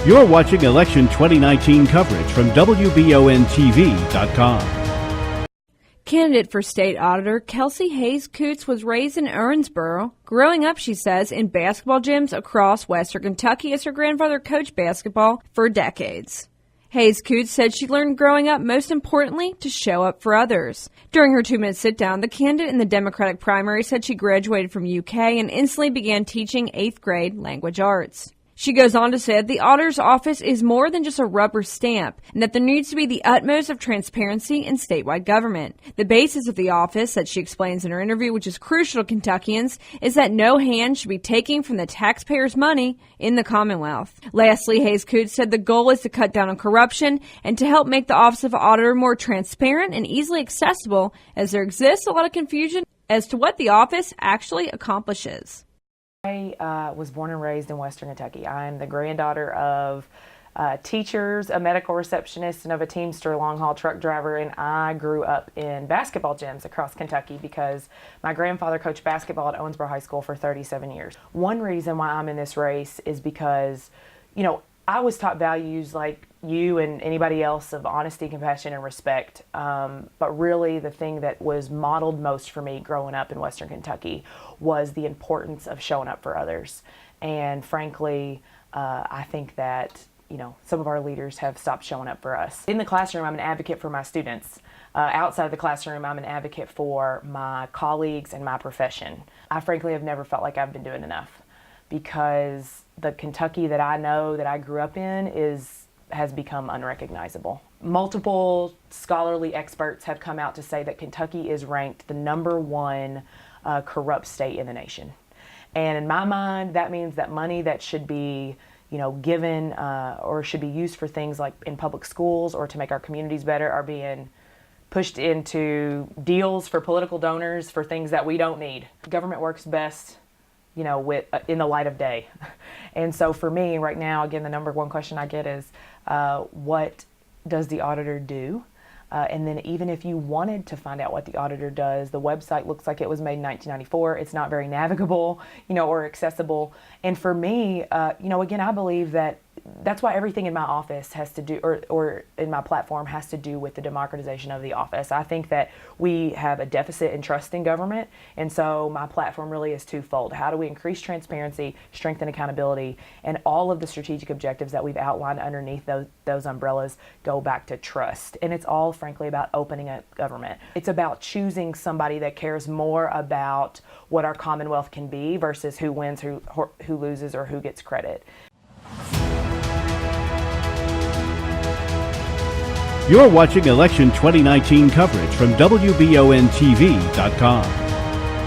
You're watching Election 2019 coverage from WBONTV.com. Candidate for state auditor Kelsey Coots was raised in Owensboro. Growing up, she says, in basketball gyms across western Kentucky as her grandfather coached basketball for decades. Coots said she learned growing up, most importantly, to show up for others. During her 2-minute sit-down, the candidate in the Democratic primary said she graduated from UK and instantly began teaching 8th grade language arts. She goes on to say that the auditor's office is more than just a rubber stamp and that there needs to be the utmost of transparency in statewide government. The basis of the office, that she explains in her interview, which is crucial to Kentuckians, is that no hand should be taking from the taxpayers' money in the Commonwealth. Lastly, Coots said the goal is to cut down on corruption and to help make the office of auditor more transparent and easily accessible, as there exists a lot of confusion as to what the office actually accomplishes. I was born and raised in Western Kentucky. I'm the granddaughter of teachers, a medical receptionist, and of a Teamster long-haul truck driver, and I grew up in basketball gyms across Kentucky because my grandfather coached basketball at Owensboro High School for 37 years. One reason why I'm in this race is because, I was taught values like you and anybody else of honesty, compassion, and respect. But really the thing that was modeled most for me growing up in Western Kentucky was the importance of showing up for others. And frankly, I think that, some of our leaders have stopped showing up for us. In the classroom, I'm an advocate for my students. Outside of the classroom, I'm an advocate for my colleagues and my profession. I frankly have never felt like I've been doing enough, because the Kentucky that I know, that I grew up in, has become unrecognizable. Multiple scholarly experts have come out to say that Kentucky is ranked the #1 corrupt state in the nation. And in my mind, that means that money that should be given or should be used for things like in public schools or to make our communities better are being pushed into deals for political donors for things that we don't need. Government works best in the light of day. And so for me right now, again, the #1 question I get is, what does the auditor do? And then even if you wanted to find out what the auditor does, the website looks like it was made in 1994. It's not very navigable, or accessible. And for me, again, I believe that that's why everything in my office has to do, or in my platform has to do with the democratization of the office. I think that we have a deficit in trust in government, and so my platform really is twofold. How do we increase transparency, strengthen accountability, and all of the strategic objectives that we've outlined underneath those umbrellas go back to trust. And it's all, frankly, about opening up government. It's about choosing somebody that cares more about what our Commonwealth can be versus who wins, who loses, or who gets credit. You're watching Election 2019 coverage from WBONTV.com.